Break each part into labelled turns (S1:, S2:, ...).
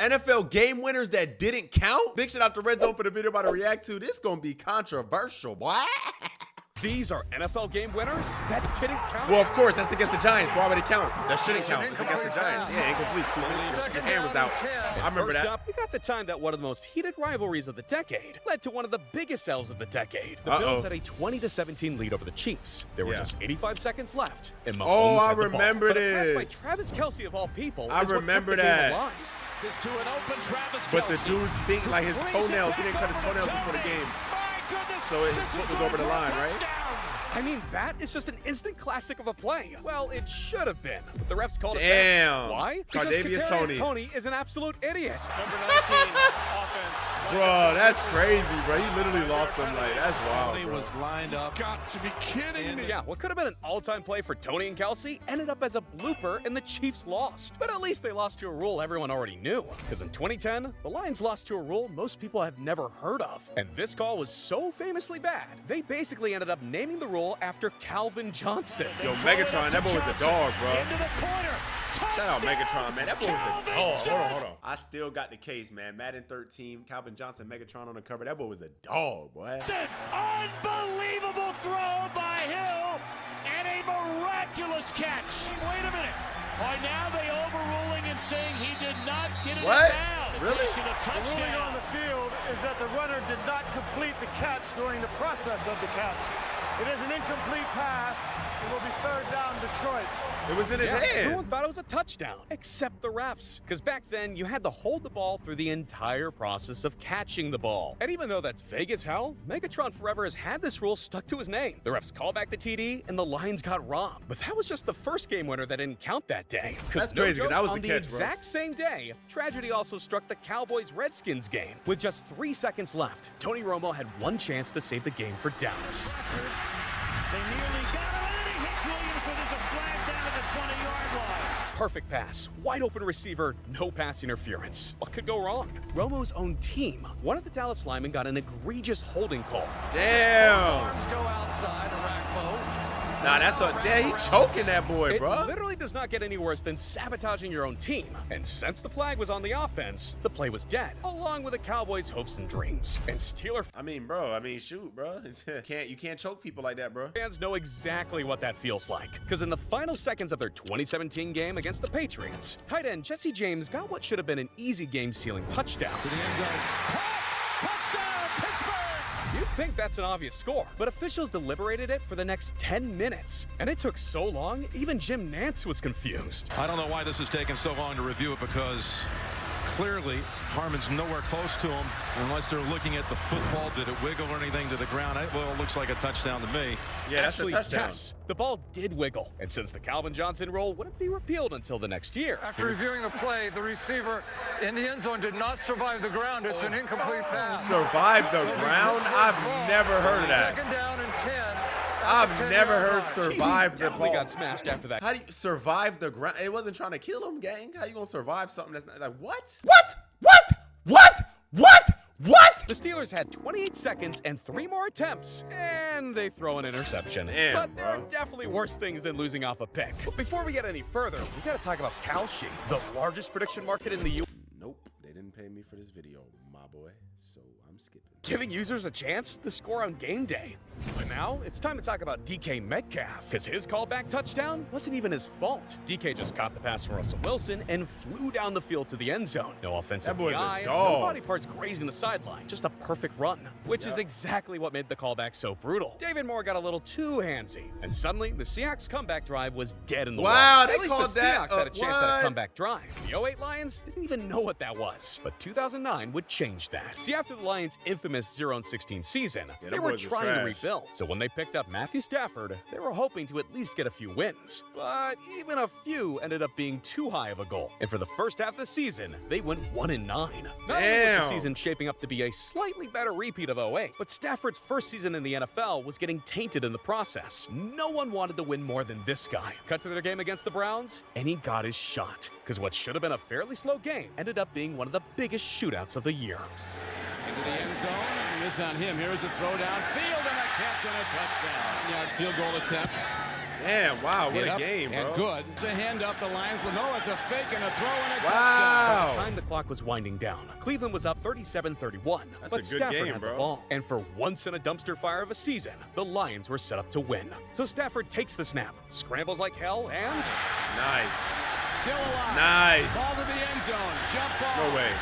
S1: NFL game winners that didn't count? Big shout out to Red Zone for the video I'm about to react to. This gonna be controversial, boy.
S2: These are NFL game winners that didn't count?
S1: Well, of course, that's against the Giants. Why would it count? That shouldn't count. It's against the Giants. Yeah, incomplete, stupid. Your hand was out. I remember that.
S2: First up, we got the time that one of the most heated rivalries of the decade led to one of the biggest L's of the decade. The Bills had a 20-17 lead over the Chiefs. There were just 85 seconds left, and Mahomes had the ball.
S1: remember
S2: but a pass
S1: this.
S2: by Travis Kelce of all people.
S1: I remember that.
S3: To an open Travis
S1: But the
S3: Kelce.
S1: dude's feet, like his toenails, he didn't cut his toenails before the game. So his foot was over the line, right?
S2: I mean, that is just an instant classic of a play. Well, it should have been. But the refs called it
S1: Damn.
S2: back. Why? Because
S1: Kadarius
S2: Kadarius Toney is an absolute idiot.
S3: Number 19, offense.
S1: Bro, that's crazy, bro. He literally lost them. Like, that's wild,
S4: He
S1: bro.
S4: was lined up. Got to be kidding me.
S2: Yeah, what could have been an all-time play for Toney and Kelce ended up as a blooper, and the Chiefs lost. But at least they lost to a rule everyone already knew. Because in 2010, the Lions lost to a rule most people have never heard of. And this call was so famously bad, they basically ended up naming the rule after Calvin Johnson.
S1: Yo, Megatron, that boy was a dog, bro.
S3: Into the corner.
S1: Shout out Megatron, man. That boy was a dog. Hold on. I still got the case, man. Madden 13, Calvin Johnson, Megatron on the cover. That boy was a dog, boy.
S3: An unbelievable throw by Hill and a miraculous catch. Wait a minute. Are now they overruling and saying he did not get it
S1: What?
S3: down?
S1: Really?
S3: The
S5: ruling on the field is that the runner did not complete the catch during the process of the catch. It is an incomplete pass. It will be third down, Detroit.
S1: It was in his hand.
S2: Everyone thought it was a touchdown, except the refs. Because back then, you had to hold the ball through the entire process of catching the ball. And even though that's vague as hell, Megatron forever has had this rule stuck to his name. The refs called back the TD, and the Lions got robbed. But that was just the first game winner that didn't count that day.
S1: That's crazy, 'cause that was
S2: on
S1: the
S2: the
S1: catch, bro.
S2: exact same day, tragedy also struck the Cowboys-Redskins game. With just 3 seconds left, Tony Romo had one chance to save the game for Dallas.
S3: They nearly got him, and then he hits Williams, but there's a flag down at the 20-yard line.
S2: Perfect pass, wide open receiver, no pass interference. What could go wrong? Romo's own team, one of the Dallas linemen got an egregious holding call.
S1: Damn.
S4: Arms go outside, Arakpo.
S1: Nah, that's a... Yeah, he choking that boy,
S2: It
S1: bro.
S2: literally does not get any worse than sabotaging your own team. And since the flag was on the offense, the play was dead, along with the Cowboys' hopes and dreams. And Steeler
S1: I mean, bro. Shoot, bro. You can't choke people like that, bro.
S2: fans know exactly what that feels like. Because in the final seconds of their 2017 game against the Patriots, tight end Jesse James got what should have been an easy game-sealing touchdown.
S4: To the end zone.
S3: Touchdown, Pittsburgh!
S2: You'd think that's an obvious score, but officials deliberated it for the next 10 minutes. And it took so long, even Jim Nantz was confused.
S6: I don't know why this has taken so long to review it, because clearly Harmon's nowhere close to him unless they're looking at the football. Did it wiggle or anything to the ground? Well, it looks like a touchdown to me.
S1: Yeah, that's
S2: Actually,
S1: a touchdown.
S2: yes, the ball did wiggle. And since the Calvin Johnson rule wouldn't be repealed until the next year.
S5: After reviewing the play, the receiver in the end zone did not survive the ground. It's an incomplete pass.
S1: Survive the ground? I've never heard of that.
S5: Second down and 10.
S1: I've never heard survive the
S2: Definitely
S1: ball.
S2: got smashed after that.
S1: How do you survive the ground? It wasn't trying to kill him, gang. How you gonna survive something that's not like what? What?
S2: The Steelers had 28 seconds and 3 more attempts, and they throw an interception.
S1: Damn,
S2: but there are
S1: bro.
S2: definitely worse things than losing off a pick. But before we get any further, we gotta talk about Kalshi, the largest prediction market in the U.
S1: Nope, they didn't pay me for this video, my boy. So I'm skipping.
S2: Giving users a chance to score on game day. But now, it's time to talk about DK Metcalf, because his callback touchdown wasn't even his fault. DK just caught the pass from Russell Wilson and flew down the field to the end zone. No offensive
S1: That boy's a
S2: PI, no
S1: dog.
S2: body parts grazing the sideline, just a perfect run, which is exactly what made the callback so brutal. David Moore got a little too handsy, and suddenly the Seahawks comeback drive was dead in the
S1: Wow,
S2: water.
S1: they
S2: At least
S1: called
S2: the
S1: that
S2: Seahawks had a chance at
S1: what?
S2: a comeback drive. The 08 Lions didn't even know what that was, but 2009 would change that. See, after the Lions' infamous 0-16 season,
S1: Yeah,
S2: they
S1: them
S2: were
S1: boys was
S2: trying to
S1: trash.
S2: rebuild. So when they picked up Matthew Stafford, they were hoping to at least get a few wins. But even a few ended up being too high of a goal. And for the first half of the season, they went 1-9. Not only was the
S1: Damn.
S2: season shaping up to be a slightly better repeat of 08, but Stafford's first season in the NFL was getting tainted in the process. No one wanted to win more than this guy. Cut to their game against the Browns, and he got his shot. Because what should have been a fairly slow game ended up being one of the biggest shootouts of the year.
S7: Into the end zone, and this on him. Here's a throw downfield and a catch and a touchdown. Yeah, field goal attempt.
S1: Damn, wow, what a game, bro.
S7: And good. It's a hand up the Lions. No, it's a fake and a throw and a touchdown.
S2: By the
S1: Wow.
S2: time the clock was winding down, Cleveland was up 37-31.
S1: That's
S2: But
S1: a good
S2: Stafford
S1: game,
S2: had
S1: bro.
S2: the ball. And for once in a dumpster fire of a season, the Lions were set up to win. So Stafford takes the snap, scrambles like hell, and
S1: Nice.
S7: Still alive.
S1: Nice.
S7: Ball to the end zone. Jump ball.
S1: No way.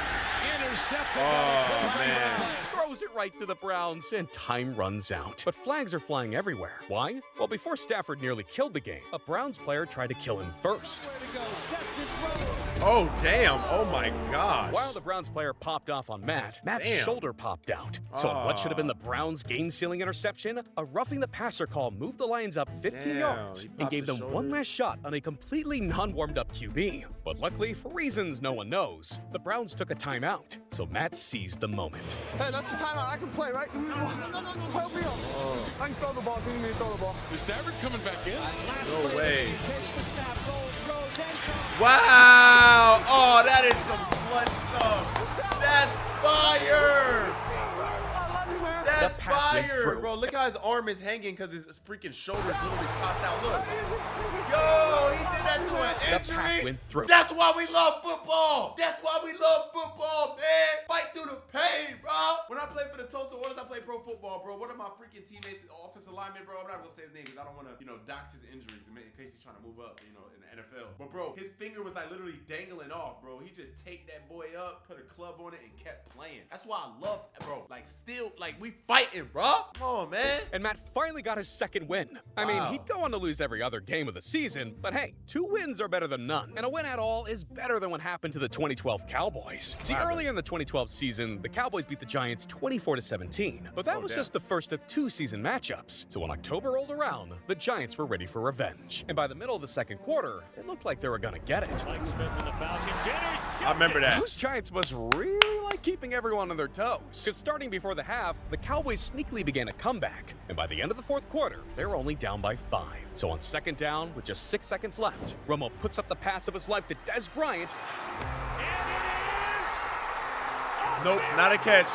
S7: Intercepted.
S1: Oh, man.
S2: throws it right to the Browns, and time runs out. But flags are flying everywhere. Why? Well, before Stafford nearly killed the game, a Browns player tried to kill him first.
S1: Oh, damn. Oh, my gosh.
S2: While the Browns player popped off on Matt's
S1: Damn.
S2: shoulder popped out. So on what should have been the Browns' game-sealing interception, a roughing the passer call moved the Lions up 15
S1: Damn,
S2: yards
S1: he
S2: and
S1: popped
S2: gave
S1: his
S2: them one
S1: shoulder.
S2: last shot on a completely non-warmed-up QB. But luckily, for reasons no one knows, the Browns took a timeout, so Matt seized the moment.
S8: Hey, that's the timeout. I can play, right? No. Help me up. I can throw the ball. Give me throw the ball.
S4: Is Stafford coming back in?
S1: No way. Wow. Oh, that is some clutch stuff. That's fire. That's
S2: The pass went
S1: fire,
S2: through.
S1: bro. Look how his arm is hanging because his freaking shoulders literally popped out. Look. Yo, he did that to an
S2: The pass
S1: injury.
S2: went through.
S1: That's why we love football. That's why we love football, man. Fight through the pain, bro. When I played for the Tulsa Oilers, I played pro football, bro. One of my freaking teammates, offensive lineman, bro. I'm not gonna say his name because I don't want to, dox his injuries in case he's trying to move up, in the NFL. But bro, his finger was like literally dangling off, bro. He just taped that boy up, put a club on it, and kept playing. That's why I love, bro. Like still, like we fighting, bro. Come on, man.
S2: And Matt finally got his second win. I mean,
S1: Wow.
S2: he'd go on to lose every other game of the season, but hey, 2 wins are better than none. And a win at all is better than what happened to the 2012 Cowboys. See,
S1: Wow.
S2: earlier in the 2012 season, the Cowboys beat the Giants 24-17. But that was
S1: damn.
S2: just the first of 2 season matchups. So when October rolled around, the Giants were ready for revenge. And by the middle of the second quarter, it looked like they were gonna get it.
S3: Mike Smith and the Falcons intercepted.
S1: I remember that.
S2: Those Giants must really like keeping everyone on their toes. Because starting before the half, the Cowboys sneakily began a comeback. And by the end of the fourth quarter, they were only down by 5. So on second down, with just 6 seconds left, Romo puts up the pass of his life to Des Bryant.
S1: Nope, not a catch.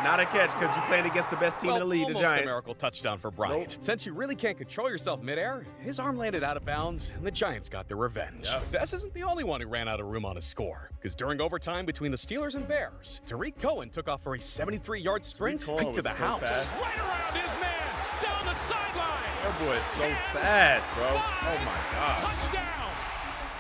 S1: Not a catch because you're playing against the best team in the league, the
S2: almost
S1: Giants.
S2: a miracle touchdown for Bryant.
S1: Nope.
S2: Since you really can't control yourself midair, his arm landed out of bounds, and the Giants got their revenge.
S1: Yep.
S2: Des isn't the only one who ran out of room on his score, because during overtime between the Steelers and Bears, Tariq Cohen took off for a 73-yard sprint
S1: Cohen
S2: right to the
S1: was so
S2: house.
S1: fast.
S3: Right around his man, down the sideline.
S1: That boy is so fast, bro. Oh my God.
S3: Touchdown.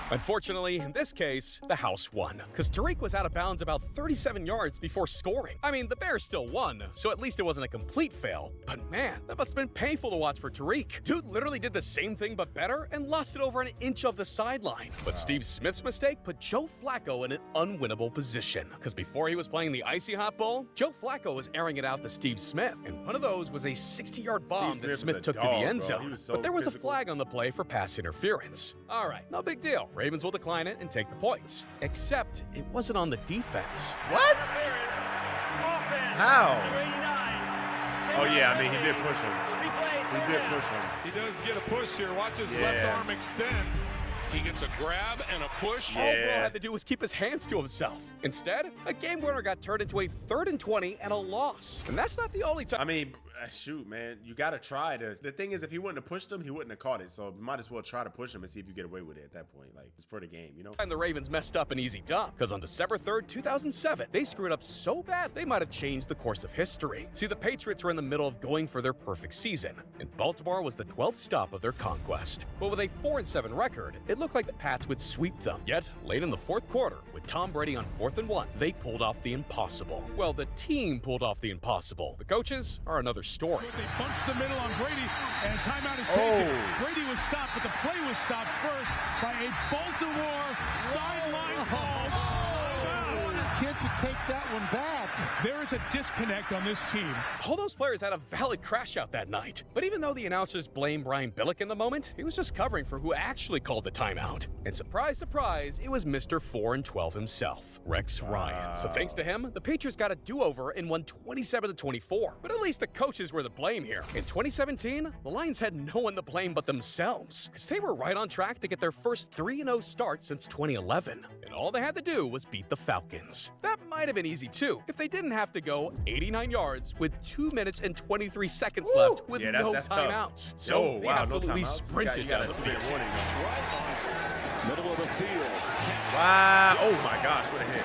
S2: Unfortunately, in this case, the house won, because Tariq was out of bounds about 37 yards before scoring. I mean, the Bears still won, so at least it wasn't a complete fail. But man, that must have been painful to watch for Tariq. Dude literally did the same thing but better and lost it over an inch of the sideline. But Steve Smith's mistake put Joe Flacco in an unwinnable position, because before he was playing the Icy Hot Bowl, Joe Flacco was airing it out to Steve Smith, and one of those was a 60-yard bomb
S1: Steve
S2: that
S1: Smith
S2: Smith
S1: was a
S2: took to
S1: dog,
S2: the end
S1: bro.
S2: zone.
S1: He was so
S2: But there was
S1: physical.
S2: a flag on the play for pass interference. All right, no big deal. Ravens will decline it and take the points. Except it wasn't on the defense.
S1: What? How? Oh yeah, I mean he did push him. He did push him.
S4: He does get a push here. Watch his
S1: Yeah.
S4: left arm extend. He gets a grab and a push.
S2: All Bro
S1: Yeah.
S2: had to do was keep his hands to himself. Instead, a game winner got turned into a 3rd and 20 and a loss. And that's not the only time.
S1: I mean, shoot, man, you gotta try to. The thing is, if he wouldn't have pushed him, he wouldn't have caught it. So you might as well try to push him and see if you get away with it at that point. Like it's for the game,
S2: And the Ravens messed up an easy dub, because on December 3rd, 2007, they screwed up so bad they might have changed the course of history. See, the Patriots were in the middle of going for their perfect season, and Baltimore was the 12th stop of their conquest. But with a 4-7 record, it looked like the Pats would sweep them. Yet, late in the fourth quarter, with Tom Brady on 4th and 1, they pulled off the impossible. Well, the team pulled off the impossible. The coaches are another story.
S9: They punched the middle on Brady, and timeout is
S1: Oh.
S9: taken. Brady was stopped, but the play was stopped first by a Baltimore sideline call.
S8: Can't you take that one back?
S9: There is a disconnect on this team.
S2: All those players had a valid crash out that night. But even though the announcers blamed Brian Billick in the moment, he was just covering for who actually called the timeout. And surprise, surprise, it was Mr. 4-12 himself, Rex Ryan. So thanks to him, the Patriots got a do-over and won 27-24. But at least the coaches were the blame here. In 2017, the Lions had no one to blame but themselves, because they were right on track to get their first 3-0 start since 2011. And all they had to do was beat the Falcons. yards. That might have been easy too if they didn't have to go 89 yards with 2 minutes and 23 seconds left with no timeouts. So they absolutely sprinted down the field.
S1: Warning,
S3: Right on middle of the field.
S1: wow. Oh my gosh, what a hit.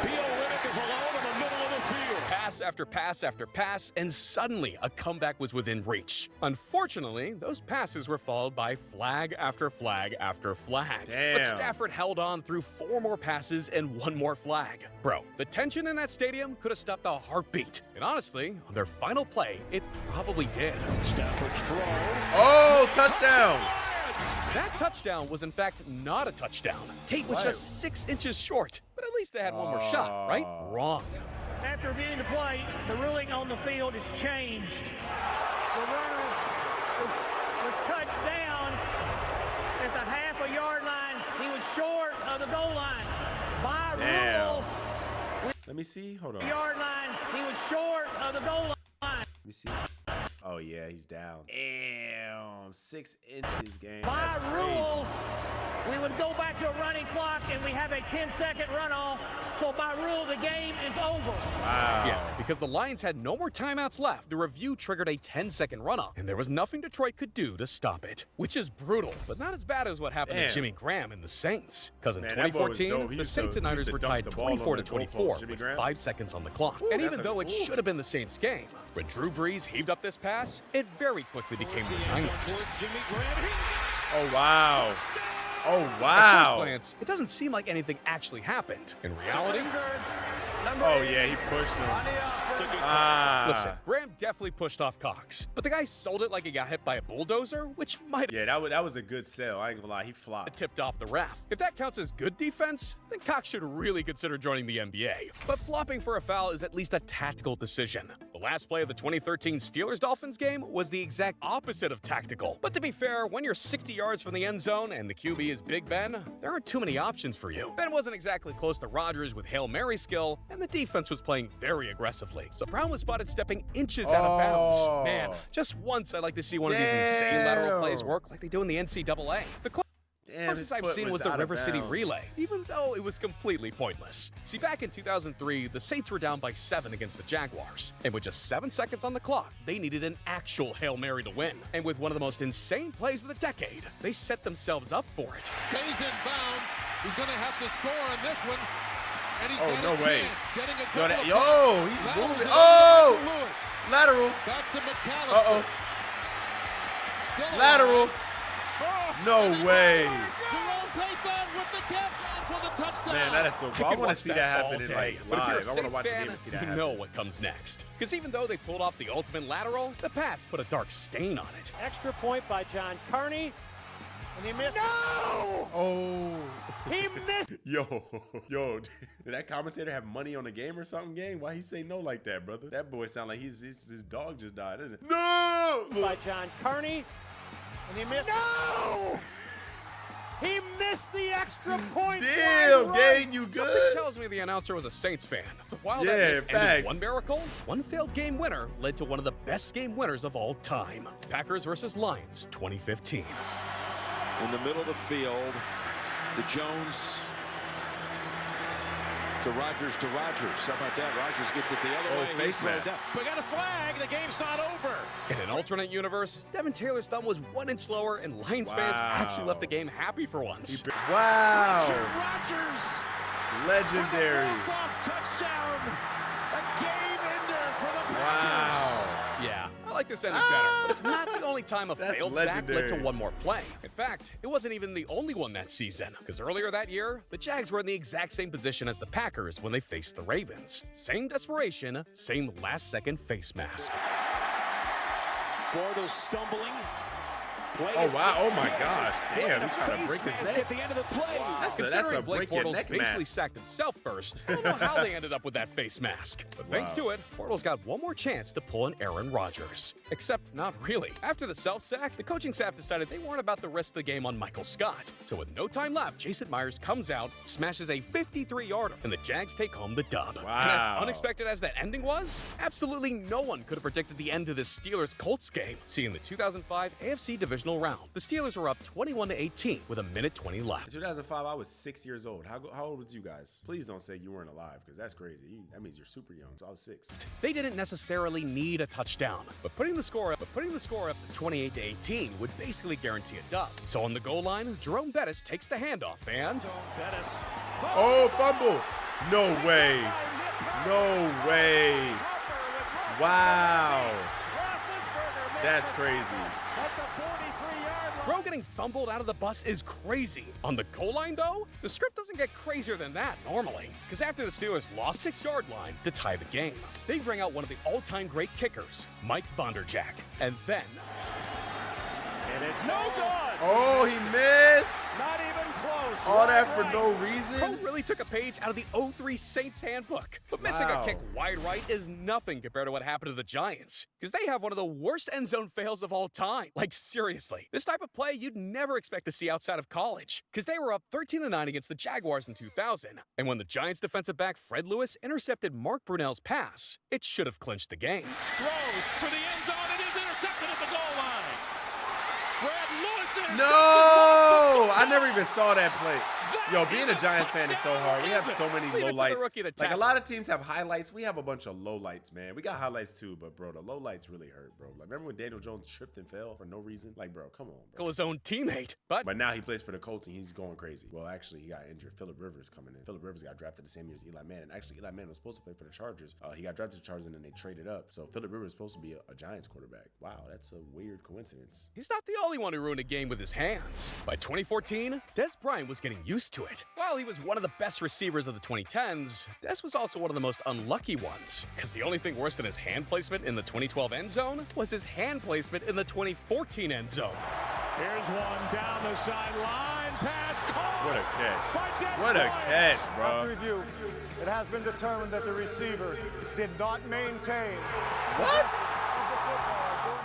S3: Is alone in the middle of the field.
S2: Pass after pass after pass, and suddenly a comeback was within reach. Unfortunately, those passes were followed by flag after flag after flag.
S1: Damn.
S2: But Stafford held on through 4 more passes and 1 more flag. Bro, the tension in that stadium could have stopped a heartbeat. And honestly, on their final play, it probably did.
S3: Stafford's throw.
S1: Oh, touchdown.
S2: That touchdown was in fact not a touchdown. Tate was just 6 inches short, but at least they had 1 more shot, right? Wrong.
S10: After reviewing the play, the ruling on the field is changed. The runner was touched down at the half-a-yard line. He was short of the goal line. By rule,
S1: let me see. Hold on.
S10: yard line. He was short of the goal line.
S1: Let me see. Oh yeah, he's down. Damn, 6 inches, game.
S10: By
S1: That's
S10: rule,
S1: crazy.
S10: we would go back to a running clock, and we have a 10-second runoff. So by rule, the game is over.
S1: Wow.
S2: Yeah, because the Lions had no more timeouts left, the review triggered a 10-second runoff, and there was nothing Detroit could do to stop it. Which is brutal, but not as bad as what happened to Jimmy Graham and the Saints. Because in 2014, the Saints and Niners were tied 24-24 with 5 seconds on the clock. And even though it should have been the Saints' game, when Drew Brees heaved up this pass, it very quickly became the Niners.
S1: Oh, wow. Oh,
S2: At first
S1: wow.
S2: glance, it doesn't seem like anything actually happened. In reality,
S1: Oh, yeah, he pushed him.
S2: listen, Graham definitely pushed off Cox, but the guy sold it like he got hit by a bulldozer, which might have
S1: Yeah, that was a good sell. I ain't gonna lie, he flopped.
S2: tipped off the ref. If that counts as good defense, then Cox should really consider joining the NBA. But flopping for a foul is at least a tactical decision. The last play of the 2013 Steelers-Dolphins game was the exact opposite of tactical. But to be fair, when you're 60 yards from the end zone and the QB is Big Ben, there aren't too many options for you. Ben wasn't exactly close to Rodgers with Hail Mary skill, and the defense was playing very aggressively. So Brown was spotted stepping inches out of bounds. Man, just once I'd like to see one of these insane lateral plays work like they do in the NCAA. The closest I've seen was the River City Relay, even though it was completely pointless. See, back in 2003, the Saints were down by 7 against the Jaguars, and with just 7 seconds on the clock, they needed an actual Hail Mary to win. And with one of the most insane plays of the decade, they set themselves up for it.
S11: Stays in bounds. He's going to have to score on this one. And he's got
S1: no
S11: a
S1: way.
S11: chance. Getting a
S1: Yo,
S11: couple
S1: yo,
S11: of
S1: he's
S11: laterals
S1: moving.
S11: in
S1: Oh!
S11: to Lewis.
S1: Lateral.
S11: Back to McAllister. Still
S1: Lateral. No way.
S11: Jerome Payton with the catch for the touchdown.
S1: Man, that is so cool. I want to see that happen in like
S2: But if you're a
S1: live. I want to
S2: Saints
S1: watch the
S2: fan,
S1: game and see that
S2: you
S1: happen.
S2: know what comes next. Because even though they pulled off the ultimate lateral, the Pats put a dark stain on it.
S10: Extra point by John Kearney. And he missed. No!
S1: Oh.
S10: He missed.
S1: Yo, did that commentator have money on the game or something, gang? Why he say no like that, brother? That boy sound like his dog just died, doesn't it? No!
S10: By John Kearney. And he missed. No! He missed the extra point.
S1: Damn, gang, you
S2: Something
S1: good?
S2: tells me the announcer was a Saints fan. But while
S1: Yeah,
S2: that miss ended
S1: facts.
S2: one miracle, one failed game winner led to one of the best game winners of all time. Packers versus Lions 2015.
S12: In the middle of the field to Jones, to Rodgers, How about that? Rodgers gets it the other way.
S1: Face mask.
S12: We got a flag. The game's not over.
S2: In an alternate universe, Devin Taylor's thumb was 1 inch lower, and Lions fans actually left the game happy for once.
S1: Wow.
S12: Rodgers.
S1: Legendary.
S12: Walk-off touchdown. A game ender for the Packers.
S1: Wow.
S2: Yeah, I like this ending better, but it's not the only time a
S1: That's
S2: failed sack led to
S1: legendary.
S2: one more play. In fact, it wasn't even the only one that season, because earlier that year, the Jags were in the exact same position as the Packers when they faced the Ravens. Same desperation, same last-second face mask.
S12: Bortles stumbling.
S1: Oh, wow. Oh, my gosh. Damn, he's trying to break his neck.
S12: At the end of the play.
S1: That's a
S2: Considering Blake
S1: break your
S2: Bortles
S1: neck
S2: basically
S1: mask.
S2: sacked himself first, I don't know how they ended up with that face mask. But thanks to it, Bortles got one more chance to pull an Aaron Rodgers. Except not really. After the self-sack, the coaching staff decided they weren't about the rest of the game on Michael Scott. So with no time left, Jason Myers comes out, smashes a 53-yarder, and the Jags take home the dub. And
S1: Wow.
S2: as unexpected as that ending was, absolutely no one could have predicted the end to this Steelers-Colts game. See, in the 2005 AFC Division divisional round. The Steelers were up 21-18 with a minute 20 left.
S1: In 2005, I was 6 years old. How old was you guys? Please don't say you weren't alive, because that's crazy. That means you're super young. So I was 6.
S2: They didn't necessarily need a touchdown, but putting the score up to 28-18 would basically guarantee a dub. So on the goal line, Jerome Bettis takes the handoff and
S1: oh, fumble! No way! No way! Wow! That's crazy.
S2: Bro getting fumbled out of the bus is crazy. On the goal line, though, the script doesn't get crazier than that normally. Because after the Steelers lost 6-yard line to tie the game, they bring out one of the all-time great kickers, Mike Vonderjack. And then...
S9: And it's no good!
S1: Oh, he missed!
S9: Not even close.
S1: All that for no reason?
S2: Bro really took a page out of the 03 Saints handbook. But missing a kick wide right is nothing compared to what happened to the Giants. Because they have one of the worst end zone fails of all time. Like, seriously. This type of play you'd never expect to see outside of college. Because they were up 13-9 against the Jaguars in 2000. And when the Giants defensive back Fred Lewis intercepted Mark Brunell's pass, it should have clinched the game.
S3: Throws for the end zone. It is intercepted at the goal line. Fred Lewis.
S1: No! I never even saw that play. Yo, being a Giants fan is so hard. We have so many lowlights. Like, a lot of teams have highlights. We have a bunch of lowlights, man. We got highlights too, but bro, the lowlights really hurt, bro. Like, remember when Daniel Jones tripped and fell for no reason? Like, bro, come on, bro.
S2: His own teammate, but
S1: now he plays for the Colts and he's going crazy. Well, actually, he got injured. Phillip Rivers coming in. Phillip Rivers got drafted the same year as Eli Manning. Actually, Eli Manning was supposed to play for the Chargers. He got drafted to the Chargers and then they traded up. So Phillip Rivers is supposed to be a Giants quarterback. Wow, that's a weird coincidence.
S2: He's not the only one who ruined a game with his hands. By 2014, Des Bryant was getting used to it. While he was one of the best receivers of the 2010s, Des was also one of the most unlucky ones. Because the only thing worse than his hand placement in the 2012 end zone was his hand placement in the 2014 end zone.
S9: Here's one down the sideline. Pass caught.
S1: What a catch. What a catch, bro.
S5: After review, it has been determined that the receiver did not maintain.
S1: What?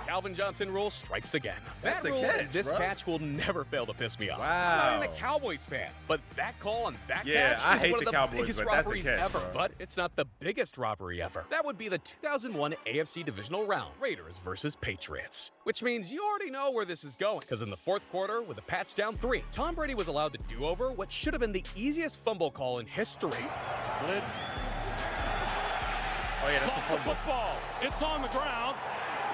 S2: Calvin Johnson rule strikes again.
S1: That's
S2: that
S1: a
S2: rule
S1: catch,
S2: this
S1: bro.
S2: catch will never fail to piss me off.
S1: Wow.
S2: I'm not even a Cowboys fan, but that call on that catch
S1: I
S2: is
S1: hate
S2: one
S1: the
S2: of the
S1: Cowboys,
S2: biggest
S1: but that's a
S2: robberies
S1: catch,
S2: ever.
S1: bro.
S2: But it's not the biggest robbery ever. That would be the 2001 AFC Divisional Round, Raiders versus Patriots. Which means you already know where this is going. Because in the fourth quarter, with the Pats down 3, Tom Brady was allowed to do over what should have been the easiest fumble call in history.
S3: Blitz.
S1: Oh yeah, that's a fumble.
S3: Football. It's on the ground,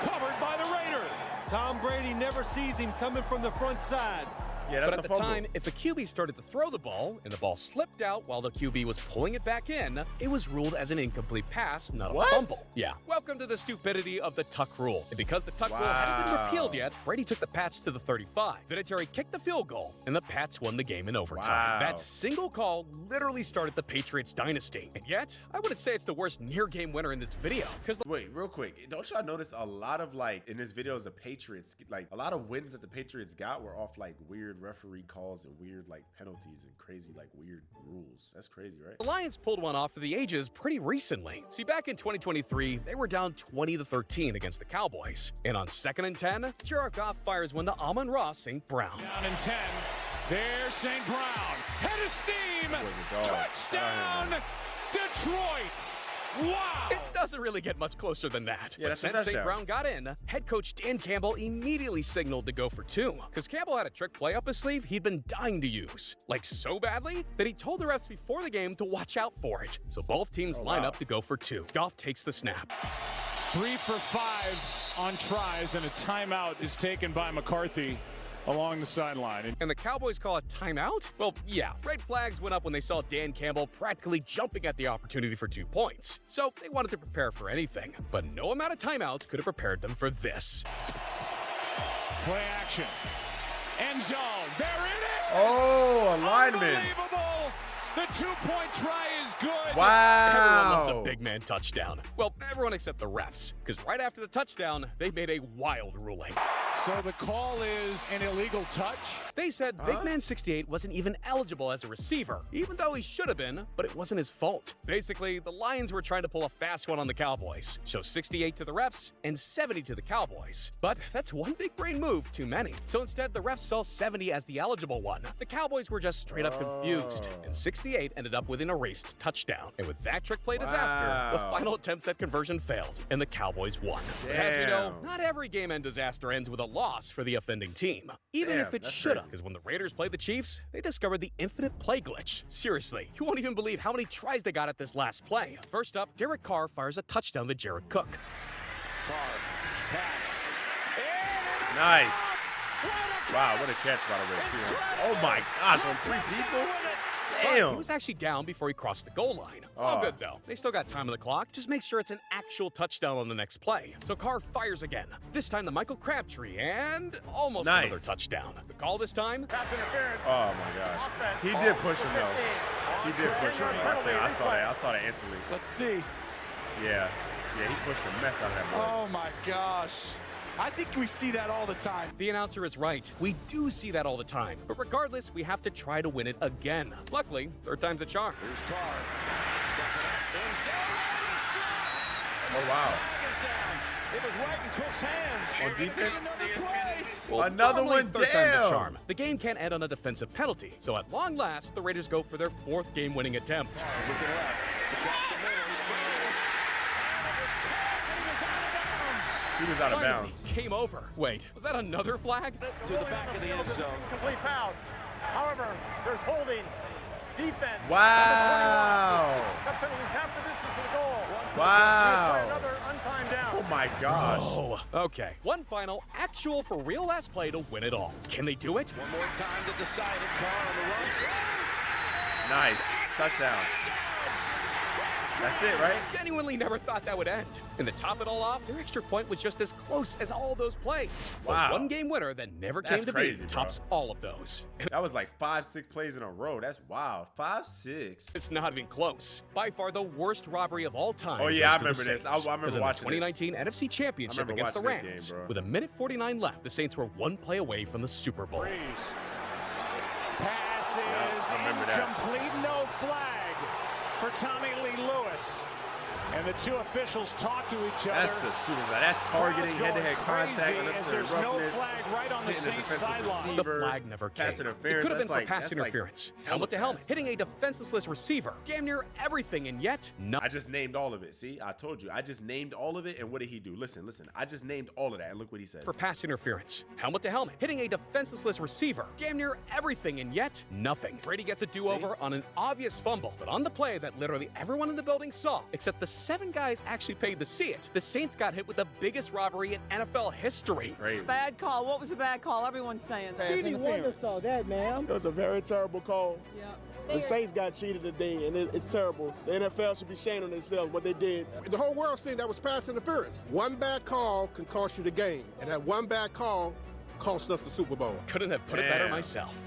S3: covered by the Raiders.
S7: Tom Brady never sees him coming from the front side.
S1: Yeah, that's
S2: but at
S1: a
S2: the
S1: fumble.
S2: time, if a QB started to throw the ball and the ball slipped out while the QB was pulling it back in, it was ruled as an incomplete pass, not a fumble. Yeah. Welcome to the stupidity of the tuck rule. And because the tuck rule hadn't been repealed yet, Brady took the Pats to the 35. Vinatieri kicked the field goal, and the Pats won the game in overtime.
S1: Wow.
S2: That single call literally started the Patriots dynasty. And yet, I wouldn't say it's the worst near-game winner in this video.
S1: Wait, real quick. Don't y'all notice a lot of, like, in this video, the Patriots, like, a lot of wins that the Patriots got were off, like, weird referee calls and weird, like, penalties and crazy, like, weird rules. That's crazy, right?
S2: The Lions pulled one off for the ages pretty recently. See, back in 2023, they were down 20-13 against the Cowboys. And on 2nd and 10, Jared Goff fires one to Amon-Ra St. Brown.
S3: Down in 10. There's St. Brown. Head of steam. Touchdown, Detroit. Wow!
S2: It doesn't really get much closer than that.
S1: Yeah,
S2: but
S1: that's a
S2: since St.
S1: touchdown.
S2: Brown got in, head coach Dan Campbell immediately signaled to go for 2. Because Campbell had a trick play up his sleeve he'd been dying to use. Like, so badly that he told the refs before the game to watch out for it. So both teams line up to go for 2. Goff takes the snap.
S3: 3 for 5 on tries, and a timeout is taken by McCarthy along the sideline.
S2: And the Cowboys call a timeout? Well, yeah, red flags went up when they saw Dan Campbell practically jumping at the opportunity for 2 points. So they wanted to prepare for anything. But no amount of timeouts could have prepared them for this.
S3: Play action. End zone. There it is!
S1: Oh, a lineman.
S3: Unbelievable! The 2-point try is good.
S1: Wow.
S2: Everyone loves a big man touchdown. Well, everyone except the refs. Because right after the touchdown, they made a wild ruling.
S3: So the call is an illegal touch?
S2: They said Big Man 68 wasn't even eligible as a receiver, even though he should have been, but it wasn't his fault. Basically, the Lions were trying to pull a fast one on the Cowboys, show 68 to the refs and 70 to the Cowboys. But that's one big brain move too many. So instead, the refs saw 70 as the eligible one. The Cowboys were just straight up confused, and 68 ended up with an erased touchdown. And with that trick play disaster, the final attempts at conversion failed, and the Cowboys won. But as we know, not every game-end disaster ends with a loss for the offending team. Even if it should have, because when the Raiders played the Chiefs, they discovered the infinite play glitch. Seriously, you won't even believe how many tries they got at this last play. First up, Derek Carr fires a touchdown to Jared Cook.
S11: Carr, pass.
S1: Nice. Wow, what a catch by the way, too. Oh my gosh, on 3 people? Damn.
S2: He was actually down before he crossed the goal line. All good, though. They still got time on the clock. Just make sure it's an actual touchdown on the next play. So Carr fires again. This time to Michael Crabtree, and almost another touchdown. The call this time?
S5: Pass interference.
S1: Oh my gosh. He did push him, though. He did push him. I saw that. I saw that instantly.
S7: Let's see.
S1: Yeah. Yeah, he pushed the mess out of that boy.
S7: Oh my gosh. I think we see that all the time.
S2: The announcer is right. We do see that all the time. But regardless, we have to try to win it again. Luckily, third time's a charm.
S11: Here's Carr.
S1: Oh, wow.
S11: It was right in Cook's hands.
S1: On defense?
S2: Well,
S1: another one
S2: third time's a
S1: down.
S2: charm. The game can't end on a defensive penalty. So at long last, the Raiders go for their 4th game-winning attempt.
S11: Looking left. Across the middle.
S1: He was out of bounds.
S2: Game over. Wait, was that another flag?
S11: To the back of the end zone.
S5: Complete pass. However, there's holding. Defense.
S1: Wow.
S5: That penalty's half the distance to the goal.
S1: Wow.
S5: Another untimed down.
S1: Oh my gosh.
S2: Oh, okay. One final, actual for real last play to win it all. Can they do it?
S11: One more time to decide it. Carr on the run.
S1: Nice. Touchdown. That's it, right?
S2: Genuinely never thought that would end. And to top it all off, their extra point was just as close as all those plays.
S1: Wow.
S2: The one-game winner that never
S1: That's
S2: came to
S1: crazy,
S2: be tops all of those.
S1: That was like 5-6 plays in a row. That's wild. 5-6.
S2: It's not even close. By far the worst robbery of all time.
S1: Oh, yeah, I
S2: goes to the
S1: remember this.
S2: Saints.
S1: I remember
S2: 'Cause in
S1: watching
S2: the 2019 NFC Championship against the
S1: watching this
S2: Rams.
S1: game, bro.
S2: With 1:49 left, the Saints were 1 play away from the Super Bowl.
S3: Pass is
S1: I remember that.
S3: incomplete, no flag for Tommy Lee Lewis. And the two officials talk to each other.
S1: That's a Super Bowl. That's targeting, head-to-head contact, unnecessary
S3: there's no
S1: roughness,
S3: flag right on the
S1: hitting the
S3: Saints
S1: defensive
S3: sideline.
S2: The
S1: receiver,
S2: flag never came.
S1: pass interference.
S2: It could have been
S1: That's
S2: for pass
S1: that's
S2: interference.
S1: hella
S2: Helmet to helmet,
S1: fast.
S2: hitting a defenseless receiver. Damn near everything, and yet
S1: I just named all of it. See, I told you. I just named all of it, and what did he do? Listen. I just named all of that, and look what he said.
S2: for pass interference. Helmet to helmet, hitting a defenseless receiver. Damn near everything, and yet nothing. Brady gets a do-over on an obvious fumble, but on the play that literally everyone in the building saw, except the 7 guys actually paid to see it. The Saints got hit with the biggest robbery in NFL history.
S1: Crazy.
S13: Bad call. What was a bad call? Everyone's saying.
S8: Stevie Wonder saw that, man. It was a very terrible call.
S13: Yeah.
S8: The Saints got cheated today, and it's terrible. The NFL should be ashamed of themselves what they did.
S14: The whole world seen that was pass interference. One bad call can cost you the game, and that one bad call cost us the Super Bowl.
S2: Couldn't have put it better myself.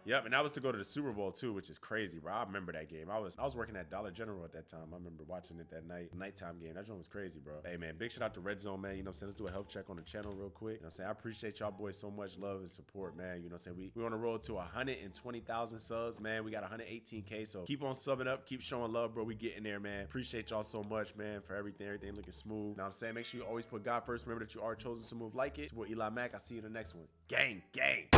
S1: Yep, and that was to go to the Super Bowl too, which is crazy, bro. I remember that game. I was working at Dollar General at that time. I remember watching it that nighttime game. That joint was crazy, bro. Hey man, big shout out to Red Zone, man. You know what I'm saying? Let's do a health check on the channel real quick. You know what I'm saying? I appreciate y'all boys so much love and support, man. You know what I'm saying? We on the road to 120,000 subs, man. We got 118K, so keep on subbing up, keep showing love, bro. We getting there, man. Appreciate y'all so much, man, for everything looking smooth. You know what I'm saying? Make sure you always put God first. Remember that you are chosen to move like it. It's boy Eli Mack. I'll see you in the next one. Gang, gang.